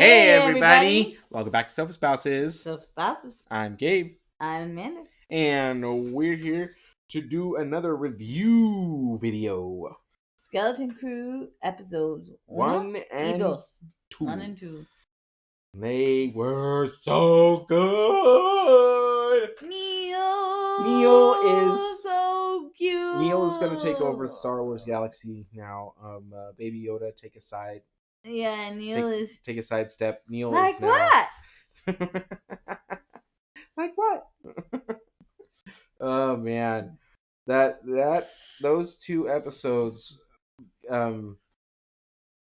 Hey everybody! Welcome back to Selfish Spouses. Selfish Spouses. I'm Gabe. I'm Amanda. And we're here to do another review video. Skeleton Crew episodes 1 and 2. 1 and 2. They were so good! Neil is so cute. Neil is going to take over the Star Wars galaxy now. Baby Yoda, take a side. Yeah, Neil is... Take a side step. Neil like is now... what? Like what? Oh man, those 2 episodes, a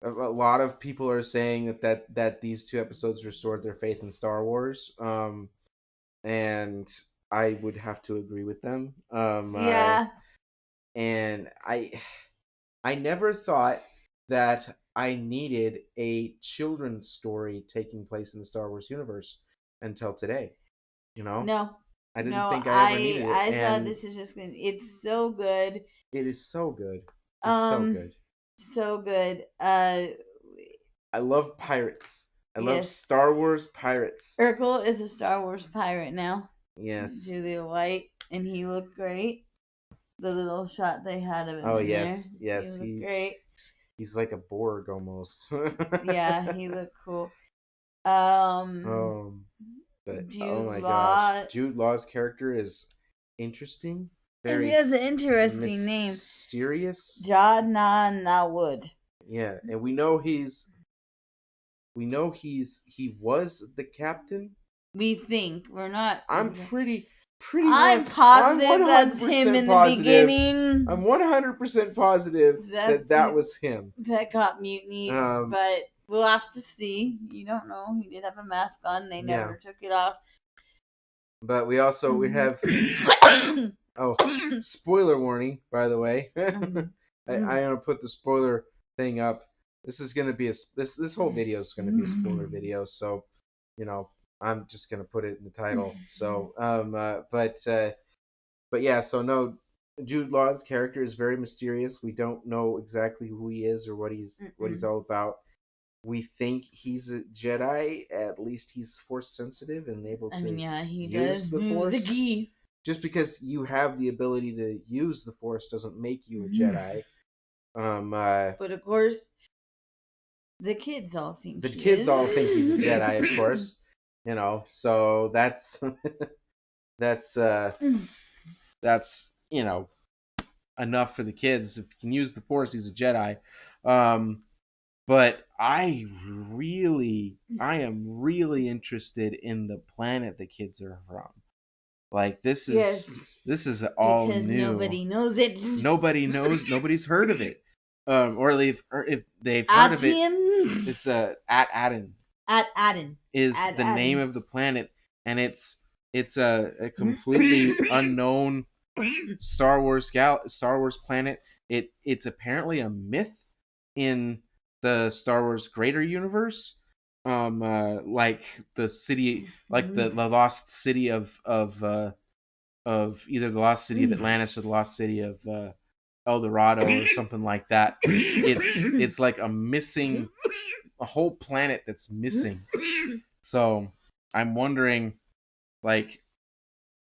lot of people are saying that these 2 episodes restored their faith in Star Wars, and I would have to agree with them. Yeah. And I never thought that I needed a children's story taking place in the Star Wars universe until today. You know? No. I didn't think I ever needed it. I thought this is just gonna... It's so good. It is so good. It's so good. So good. I love pirates. I love Star Wars pirates. Urkel is a Star Wars pirate now. Yes. Julia White, and he looked great. The little shot they had of him. Oh yes, there. Yes, he looked great. He's like a Borg almost. Yeah, he looked cool. But oh my gosh, Jude Law's character is interesting. He has an interesting name. Mysterious. Jadna Wood. Yeah, and we know he was the captain. We think. We're not. I'm pretty. I'm positive that's him in the beginning. I'm 100% positive that was him. That got mutinied, but we'll have to see. You don't know. He did have a mask on. They never took it off. But we have. Oh, spoiler warning! By the way, I'm gonna put the spoiler thing up. This is gonna be this whole video is gonna be a spoiler video. So, I'm just gonna put it in the title. So, but yeah. So no, Jude Law's character is very mysterious. We don't know exactly who he is or what he's all about. We think he's a Jedi. At least he's Force sensitive and able to use the Force. Just because you have the ability to use the Force doesn't make you a Jedi. But of course, the kids all think he's a Jedi. Of course, So that's enough for the kids. If you can use the Force, he's a Jedi. But I am really interested in the planet the kids are from. Like this is all because new. Nobody knows it. Nobody knows. Nobody's heard of it. Or if they've heard of it, it's At Aden. At Aden is the name of the planet, and it's a completely unknown Star Wars planet. It's apparently a myth in the Star Wars greater universe. Like the city, like the lost city of either the lost city of Atlantis or the lost city of El Dorado or something like that. It's like a whole planet that's missing. So I'm wondring, like,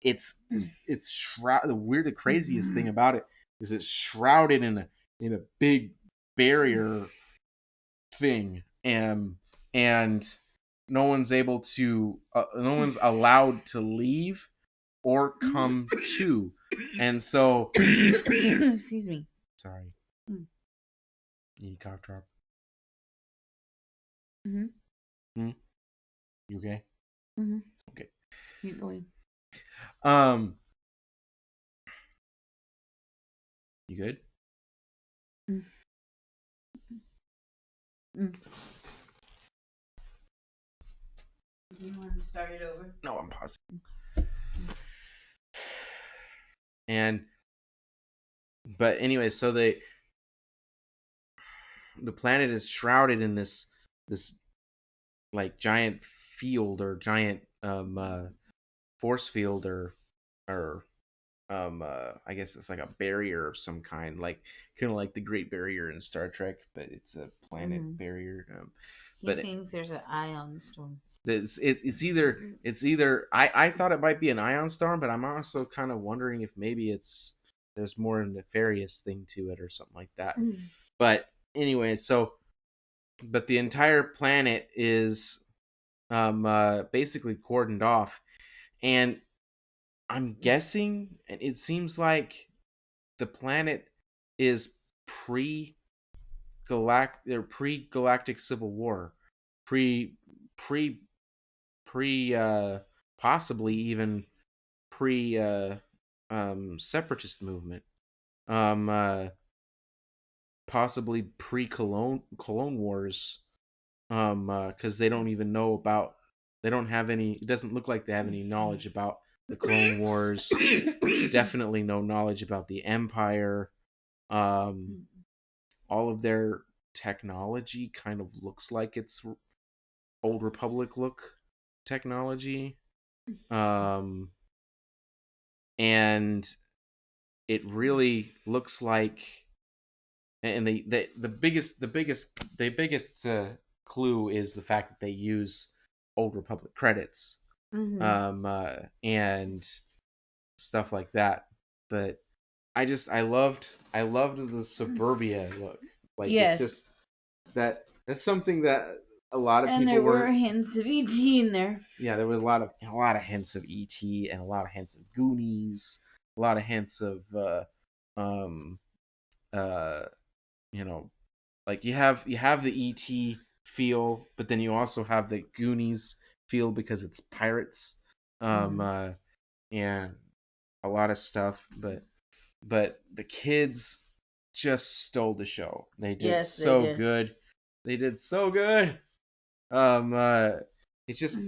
it's the craziest thing about it is it's shrouded in a big barrier thing, and no one's allowed to leave or come to, and so excuse me. Sorry. Need cough drop. You okay? Okay. Keep going. You good? You want to start it over? No, I'm pausing. But anyway, so the planet is shrouded in this like giant field or giant force field or I guess it's like a barrier of some kind, like kind of like the Great Barrier in Star Trek, but it's a planet barrier. He thinks there's an ion storm. It's either I thought it might be an ion storm, but I'm also kind of wondering if maybe there's more nefarious thing to it or something like that. But anyway, but the entire planet is basically cordoned off, and I'm guessing, and it seems like the planet is pre-galactic civil war, possibly even pre separatist movement, possibly pre-Clone Wars, because they don't even know about, they don't have any, it doesn't look like they have any knowledge about the Clone Wars. Definitely no knowledge about the Empire. All of their technology kind of looks like it's Old Republic look technology. And it really looks like, and the biggest clue is the fact that they use Old Republic credits. And stuff like that. But I loved the suburbia look. Like, yes. It's just that's something that a lot of people there were hints of E.T. in there. Yeah, there was a lot of hints of E.T. and a lot of hints of Goonies, a lot of hints of like you have the E.T. feel, but then you also have the Goonies feel because it's pirates, and a lot of stuff. But the kids just stole the show. They did so good. They did so good. It just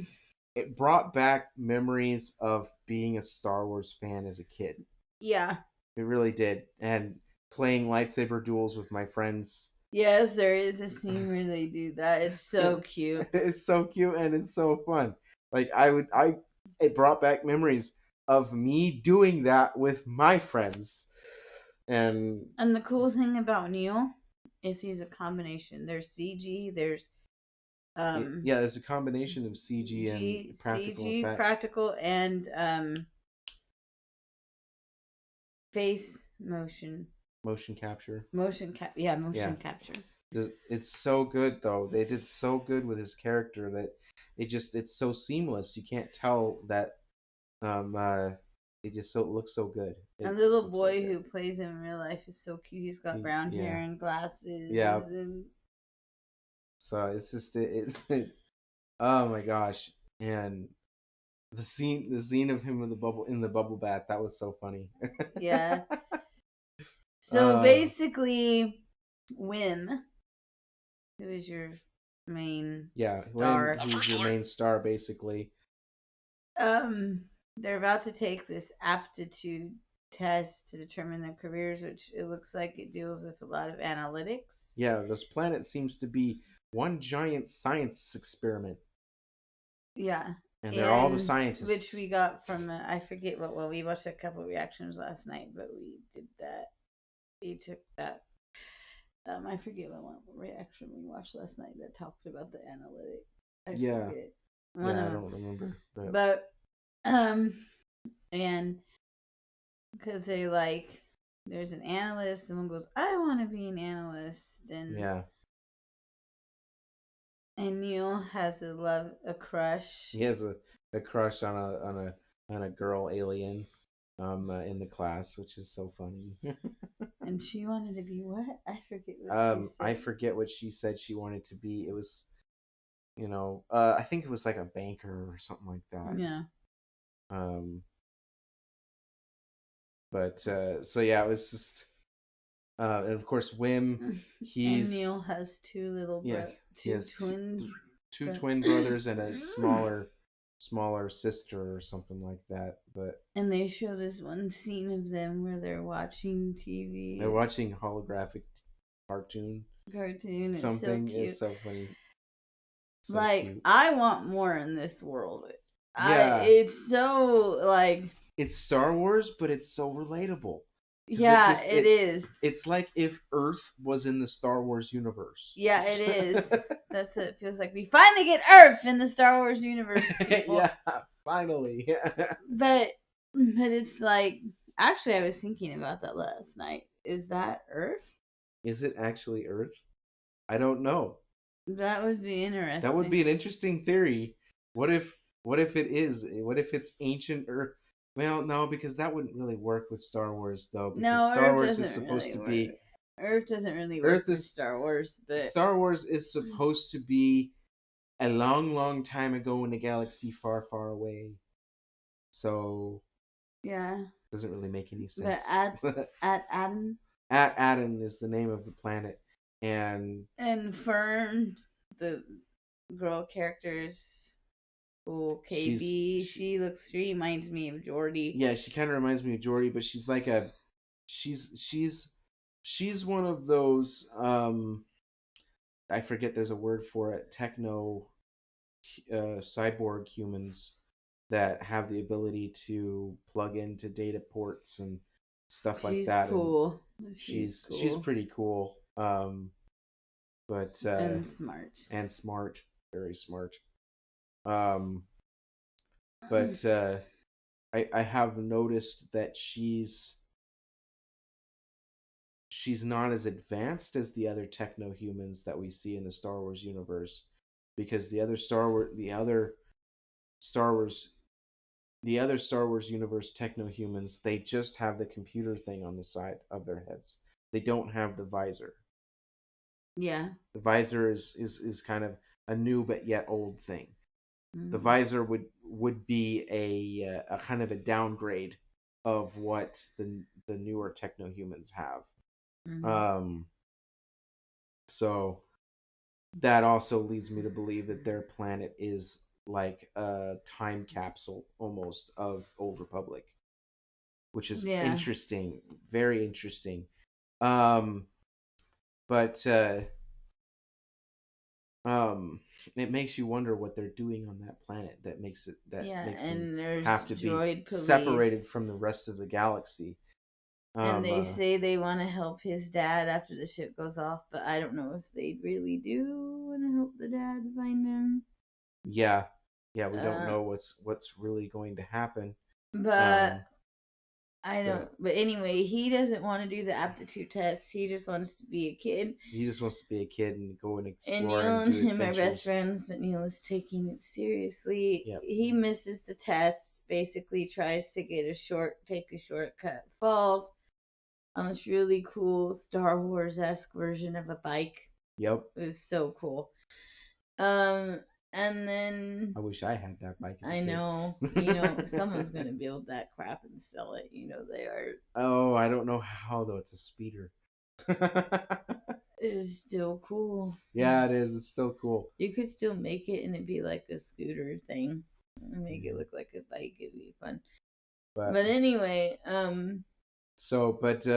it brought back memories of being a Star Wars fan as a kid. Yeah, it really did. And playing lightsaber duels with my friends. Yes, there is a scene where they do that. It's so cute. It's so cute and it's so fun. Like it brought back memories of me doing that with my friends. And the cool thing about Neil is he's a combination. There's CG, there's there's a combination of CG and practical effects. Practical and face motion capture. Motion capture. It's so good though. They did so good with his character that it's so seamless. You can't tell that it just looks so good. And the little boy who plays him in real life is so cute. He's got brown hair and glasses. Yeah. And... So it's just oh my gosh. And the scene of him in the bubble bath, that was so funny. Yeah. So basically, Wim, who is your main star, who's your main star, basically. They're about to take this aptitude test to determine their careers, which it looks like it deals with a lot of analytics. Yeah, this planet seems to be one giant science experiment. Yeah. And they're all the scientists. Which we got from, I forget what, we watched a couple of reactions last night, but we did that. We took that. I forget what reaction we watched last night that talked about the analytic. I forget. I don't remember. But and because there's an analyst, someone goes, I want to be an analyst, and and Neil has a crush. He has a crush on a girl alien in the class, which is so funny. And she wanted to be what? I forget what she said. I forget what she said she wanted to be. It was, I think it was like a banker or something like that. Yeah. But so yeah, it was just and of course Wim, and Neil has two little two twin brothers and a smaller sister or something like that. But and they show this one scene of them where they're watching TV. They're watching holographic cartoon. It's something so cute. Is so funny. So cute. I want more in this world. Yeah. It's so it's Star Wars, but it's so relatable. Yeah, it is. It's like if Earth was in the Star Wars universe. Yeah, it is. That's what it feels like. We finally get Earth in the Star Wars universe, people. Yeah, finally. But it's like, actually, I was thinking about that last night. Is that Earth? Is it actually Earth? I don't know. That would be interesting. That would be an interesting theory. What if it is? What if it's ancient Earth? Well, no, because that wouldn't really work with Star Wars, though. Because No, Star Earth Wars doesn't is supposed really to work. be. Earth doesn't really work Earth for is Star Wars, but Star Wars is supposed to be a long, long time ago in a galaxy far, far away. So yeah. doesn't really make any sense. But at Adam At Aden is the name of the planet, and Fern, the girl characters, KB, she reminds me of Jordy. Yeah, she kind of reminds me of Jordy, but she's like a she's one of those I forget there's a word for it, techno cyborg humans that have the ability to plug into data ports and stuff like that. Cool. She's pretty cool. But and smart. Very smart. But I have noticed that she's not as advanced as the other techno humans that we see in the Star Wars universe, because the other Star Wars universe techno humans, they just have the computer thing on the side of their heads. They don't have the visor. Yeah. The visor is kind of a new but yet old thing. The visor would be a kind of a downgrade of what the newer techno humans have. So that also leads me to believe that their planet is like a time capsule almost of Old Republic, which is interesting, very interesting. But it makes you wonder what they're doing on that planet that makes them have to be separated from the rest of the galaxy. And they say they want to help his dad after the ship goes off, but I don't know if they really do want to help the dad find him. Yeah, we don't know what's really going to happen. But I don't. But anyway, he doesn't want to do the aptitude test. He just wants to be a kid. He just wants to be a kid and go and explore. And Neil and him are best friends, but Neil is taking it seriously. Yep. He misses the test. Basically, tries to take a shortcut, falls on this really cool Star Wars-esque version of a bike. Yep. It was so cool. And then I wish I had that bike as a kid. Know. Someone's gonna build that crap and sell it. They are. Oh, I don't know how though. It's a speeder. It is still cool. Yeah, it is. It's still cool. You could still make it and it'd be like a scooter thing. Make it look like a bike. It'd be fun. But anyway, So, but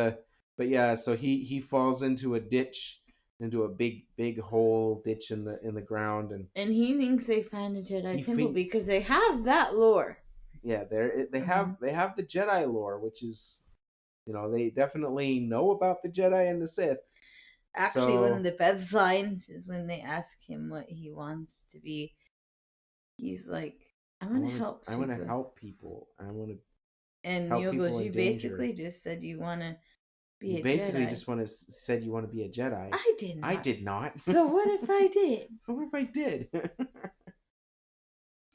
yeah. So he falls into a ditch, into a big hole ditch in the ground, and he thinks they find a Jedi temple because they have that lore. Yeah, they have the Jedi lore, which is, they definitely know about the Jedi and the Sith. Actually, one of the best lines is when they ask him what he wants to be. He's like, I want to help people. I want to help people. I want to. And Neil goes, you basically just said you want to be a Jedi. You basically just said you want to be a Jedi. I did not. I did not. So what if I did? So what if I did?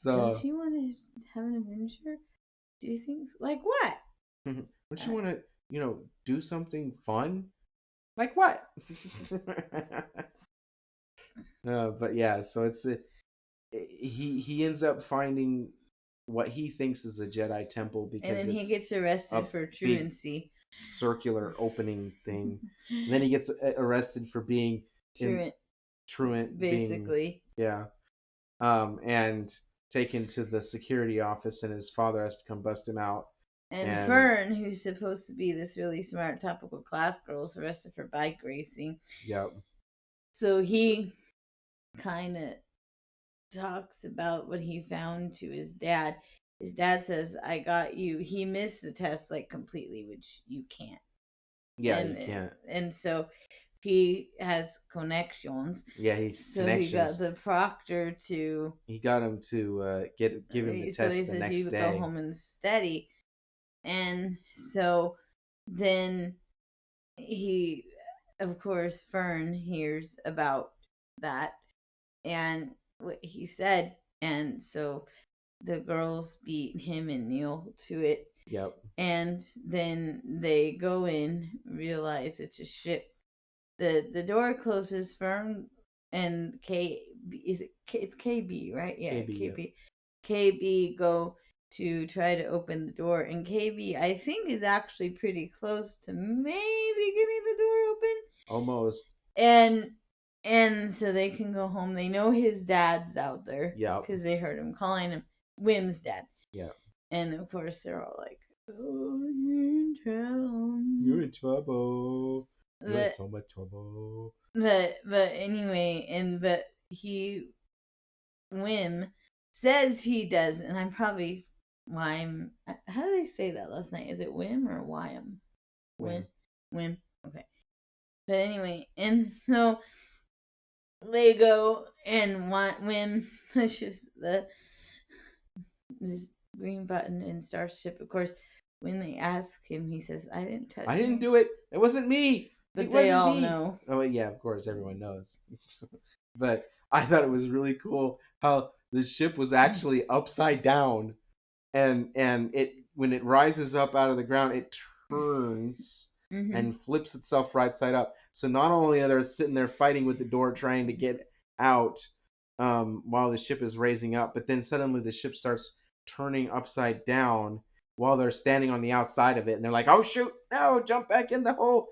Don't you want to have an adventure? Do things like what? Don't you want to, do something fun? Like what? But yeah, so he ends up finding what he thinks is a Jedi temple, because and then he gets arrested for truancy. Circular opening thing. And then he gets arrested for being truant, basically. And taken to the security office, and his father has to come bust him out. And Fern, who's supposed to be this really smart topical class girl, is arrested for bike racing. Yep. So he kind of talks about what he found to his dad. His dad says, I got you. He missed the test completely, which you can't. Yeah, you can't. And so he has connections. Yeah, he's So he got connections. the proctor to. He got him to give him the So he test the says you next go day. home and study, and so then he, of course, Fern hears about that and what he said, and so the girls beat him and Neil to it. Yep. And then they go in, realize it's a ship. The door closes. Fern and K, is it K, it's KB, right? Yeah, KB, KB. yep. KB go to try to open the door, and KB, I think, is actually pretty close to maybe getting the door open. Almost. And so they can go home. They know his dad's out there. Yep. Because they heard him calling him Wim's dad. Yeah. And of course they're all like, "Oh, you're in trouble. You're in trouble. You're in But so much trouble." but anyway, but Wim says he does, and I'm probably Wim. How do they say that last night? Is it Wim or Wim? Wim. Okay. But anyway, and so they go and Wim pushes this green button in Starship. Of course, when they ask him, he says, "I didn't touch. I didn't do it. It wasn't me." But it they wasn't all me. know. Oh yeah, of course, everyone knows. But I thought it was really cool how the ship was actually upside down, and it when it rises up out of the ground, it turns and flips itself right side up. So not only are they sitting there fighting with the door, trying to get out, while the ship is raising up, but then suddenly the ship starts turning upside down while they're standing on the outside of it, and they're like, "Oh shoot, no, jump back in the hole."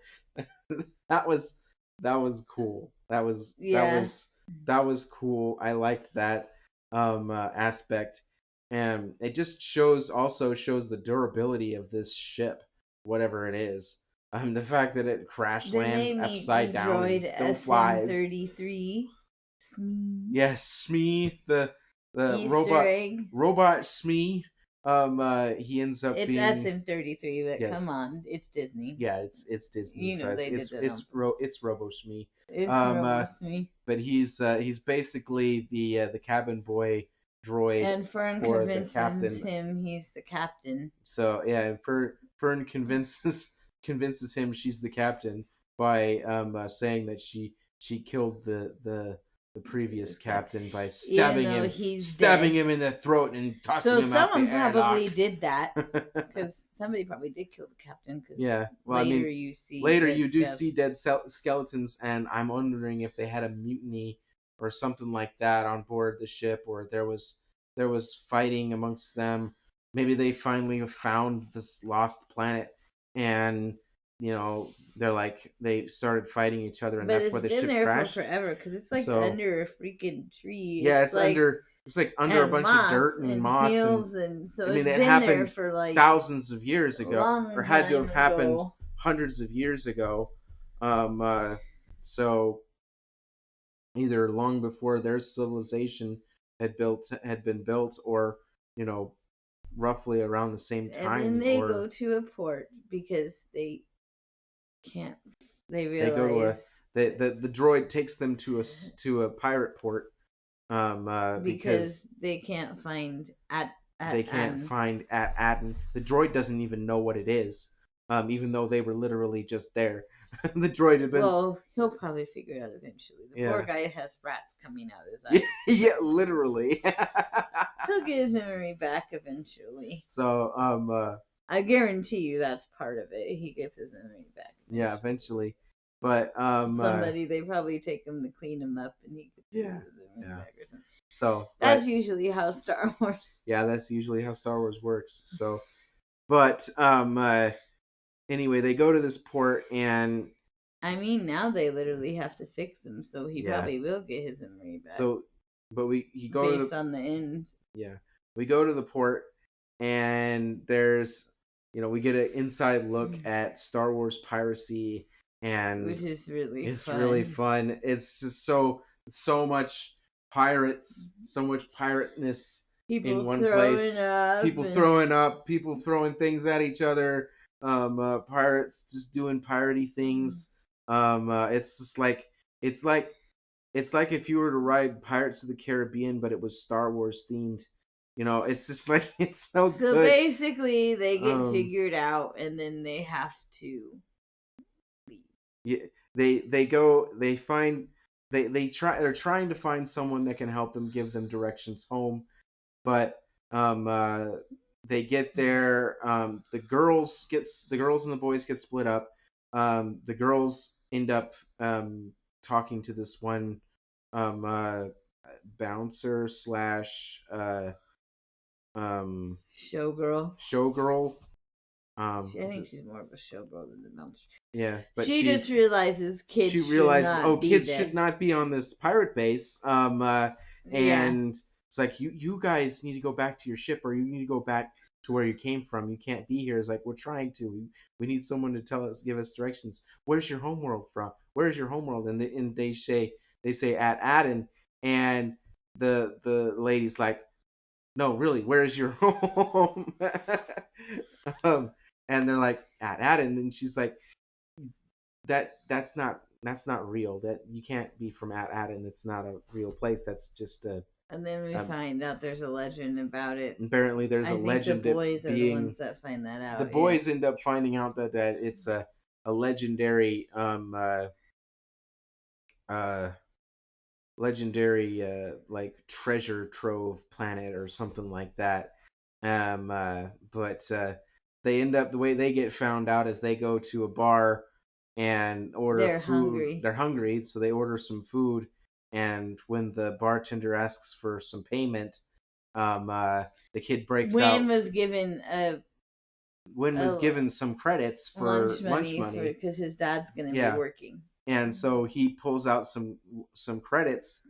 that was cool. That was cool. I liked that aspect, and it just shows the durability of this ship, whatever it is. The fact that it crash lands upside down and still flies. SM-33. Smee. Yes, Smee, the Easter egg. robot Smee. He ends up it's being SM-33, but yes. Come on, it's Disney. Yeah, it's Disney. You know so they it's did that it's Robo Smee. It's Robo Smee. But he's basically the cabin boy droid, and Fern convinces him he's the captain. So yeah, Fern convinces him she's the captain by saying that she killed the previous captain by stabbing him in the throat and tossing him out the airlock. So someone probably did that, because somebody probably did kill the captain. Cause yeah, well, later you see dead skeletons, and I'm wondering if they had a mutiny or something like that on board the ship, or there was fighting amongst them. Maybe they finally found this lost planet, and they started fighting each other, and that's why the ship crashed. But it's been there for forever, because it's under a freaking tree. Yeah, it's under a bunch of dirt and moss and so it happened for thousands of years ago, or had to have happened hundreds of years ago. So either long before their civilization had been built, or roughly around the same time. And then they go to a port because they can't. They realize the droid takes them to a pirate port, because they can't find Aden. The droid doesn't even know what it is, even though they were literally just there. The droid had been. Well, he'll probably figure it out eventually. The poor guy has rats coming out of his eyes. Yeah, literally. He'll get his memory back eventually. So, I guarantee you that's part of it. He gets his memory back. Yeah, eventually. But they probably take him to clean him up, and he gets his memory back or something. So that's usually how Star Wars. Yeah, that's usually how Star Wars works. So, but anyway, they go to this port, and I mean, now they literally have to fix him, so he probably will get his memory back. So, but he go based on the end. Yeah, we go to the port, and there's we get an inside look at Star Wars piracy, and which is really really fun. It's just so much pirates, so much pirateness in one place. People throwing up, people throwing things at each other. pirates just doing piratey things. It's just like it's like it's like if you were to ride Pirates of the Caribbean, but it was Star Wars themed. It's just like it's so So good. basically, they get Um, figured out, and then they have to leave. yeah, they go they find they're trying to find someone that can help them, give them directions home, but um uh they get there. The girls and the boys get split up. The girls end up talking to this one um uh bouncer slash um Showgirl. showgirl. I think Just she's more of a showgirl than the bouncer. yeah, but She just realizes kids she should realizes, not be kids there. should not be on this pirate base. Yeah. And it's like you guys need to go back to your ship, or you need to go back to where you came from. You can't be here. It's like, we're trying to. We need someone to give us directions. Where's your homeworld from? Where's your homeworld? And they say at Aden, and the lady's like, no, really, where's your home? um, and they're like, at Aden, and she's like, that's not real. That you can't be from at Aden. It's not a real place. That's just a. And then we find out there's a legend about it. Apparently, there's a legend. The boys are the ones that find that out. The boys end up finding out that it's a legendary like treasure trove planet or something like that. But they end up, the way they get found out is they go to a bar and order food. Hungry. They're hungry, so they order some food. And when the bartender asks for some payment, the kid breaks out. Wynn was given some credits for lunch money because his dad's going to be working. And so he pulls out some credits.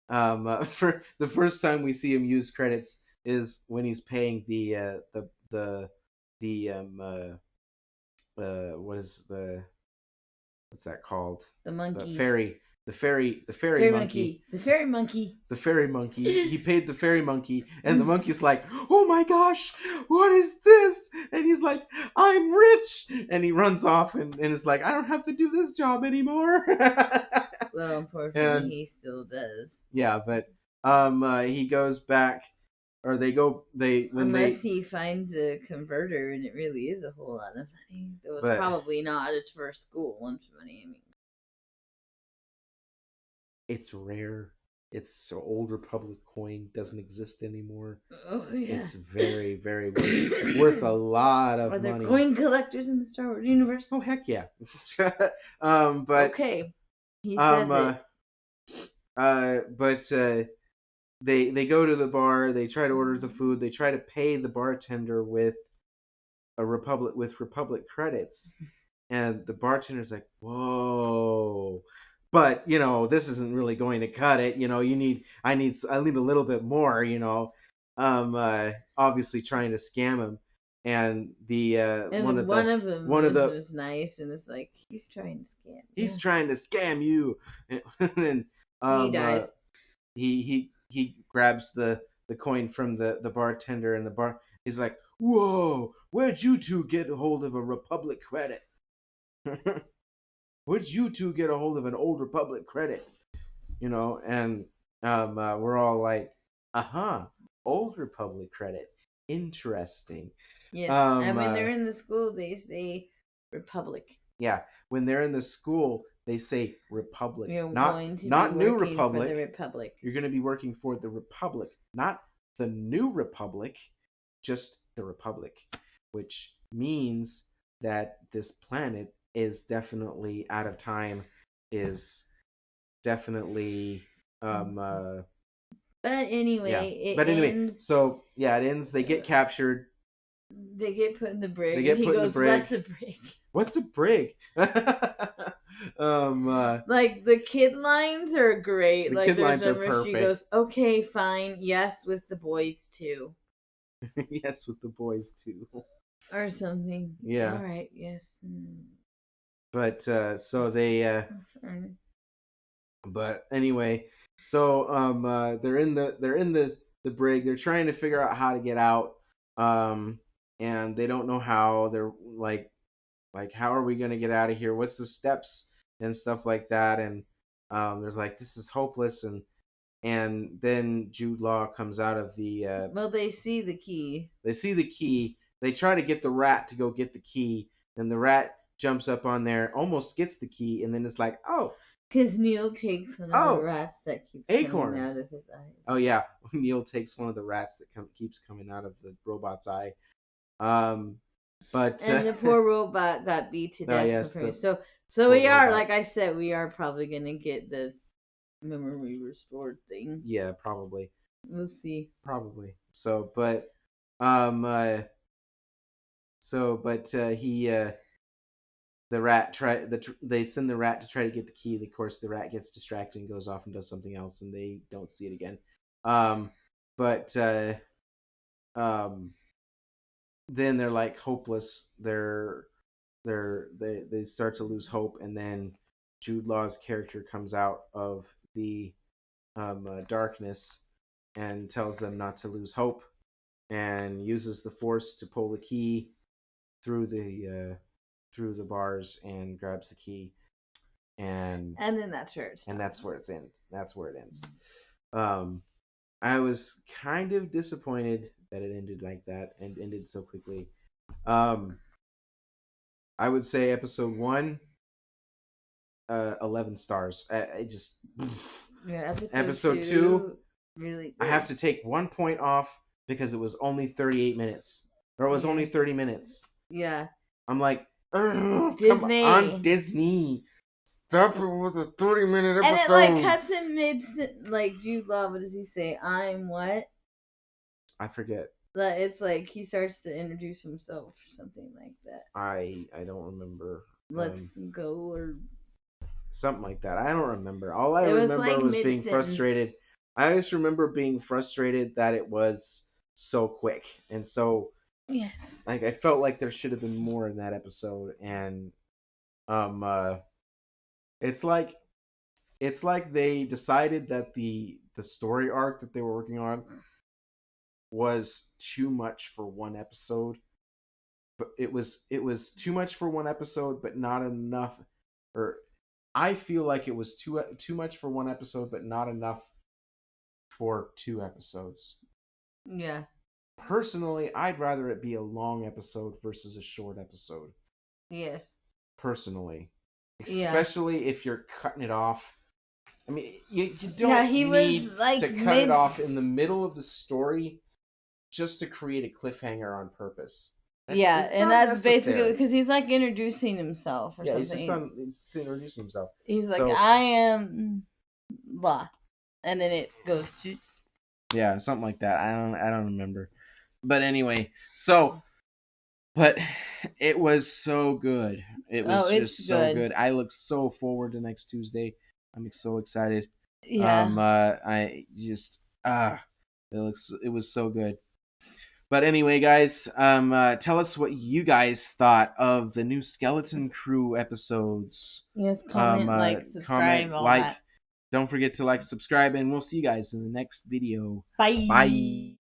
For the first time we see him use credits is when he's paying what's that called? The monkey. The fairy monkey. The fairy monkey. The fairy monkey. He paid the fairy monkey, and the monkey's like, "Oh my gosh, what is this?" And he's like, "I'm rich," and he runs off and is like, "I don't have to do this job anymore." Well, unfortunately, he still does. Yeah, but he goes back, or unless he finds a converter, and it really is a whole lot of money. It was probably not his first school lunch money. I mean, it's rare. It's so Old Republic coin doesn't exist anymore. Oh yeah, it's very, very worth a lot of money. Are there coin collectors in the Star Wars universe? Oh heck yeah! But okay, he says it. But they go to the bar. They try to order the food. They try to pay the bartender with Republic credits, and the bartender's like, "Whoa." But this isn't really going to cut it. I need a little bit more. Obviously trying to scam him, and one of them was nice, and it's like, he's trying to scam. He's trying to scam you, and then he dies. He grabs the coin from the bartender, and the bar. He's like, "Whoa! Where'd you two get a hold of a Republic credit?" Where'd you two get a hold of an Old Republic credit? And we're all like, Old Republic credit. Interesting. Yes, and when they're in the school, they say Republic. Yeah, when they're in the school, they say Republic. Not New Republic. For the Republic. You're going to be working for the Republic, not the New Republic, just the Republic, which means that this planet is definitely out of time, is definitely but anyway, it ends. So yeah, it ends. They get captured. They get put in the brig. He goes, "What's a brig? What's a brig?" Like, the kid lines are great. The kid lines are perfect. She goes, "Okay, fine. Yes, with the boys too." Yes, with the boys too. Or something. Yeah. All right. Yes. But so they but anyway, so they're in the brig. They're trying to figure out how to get out, and they don't know how. They're like like, how are we gonna get out of here? What's the steps and stuff like that? And they're like, this is hopeless. And then Jude Law comes out of the. Well, they see the key. They see the key. They try to get the rat to go get the key, and the rat jumps up on there, almost gets the key, and then it's like, oh. Because Neil takes one of the rats that keeps Acorn. coming out of his eyes. Oh yeah, Neil takes one of the rats that keeps coming out of the robot's eye. But and the poor robot got beat to death. Yes, so we are, like I said, we are probably gonna get the memory restored thing. Yeah, probably. We'll see. Probably. So, but the rat they send the rat to try to get the key. Of course, the rat gets distracted and goes off and does something else, and they don't see it again. Then they're like hopeless. They start to lose hope, and then Jude Law's character comes out of the darkness and tells them not to lose hope, and uses the Force to pull the key through the bars and grabs the key, and then that's where it stops. And that's where it ends. That's where it ends. I was kind of disappointed that it ended like that and ended so quickly. I would say episode 1, 11 stars. I just episode 2 really good. I have to take 1 point off because it was only 38 minutes, or it was only 30 minutes. Yeah, I'm like, Disney. Come on, Disney. Stop it with a 30-minute episode. And it cuts in mid, like Jude Law. What does he say? I'm what? I forget. It's like he starts to introduce himself or something like that. I don't remember. Let's go or something like that. I don't remember. All I remember was being frustrated. I just remember being frustrated that it was so quick and so. Yes. Like I felt like there should have been more in that episode, and it's like they decided that the story arc that they were working on was too much for one episode. But it was too much for one episode, but not enough. Or I feel like it was too much for one episode, but not enough for 2 episodes. Yeah. Personally, I'd rather it be a long episode versus a short episode. Yes. Personally. Especially if you're cutting it off. I mean, you don't need to cut it off in the middle of the story just to create a cliffhanger on purpose. And that's basically because he's like introducing himself or something. He's just introducing himself. He's like, I am blah. And then it goes to... Yeah, something like that. I don't remember. But anyway, but it was so good. It was just so good. I look so forward to next Tuesday. I'm so excited. Yeah. It was so good. But anyway, guys, tell us what you guys thought of the new Skeleton Crew episodes. Yes, comment, subscribe, all that. Don't forget to subscribe, and we'll see you guys in the next video. Bye. Bye.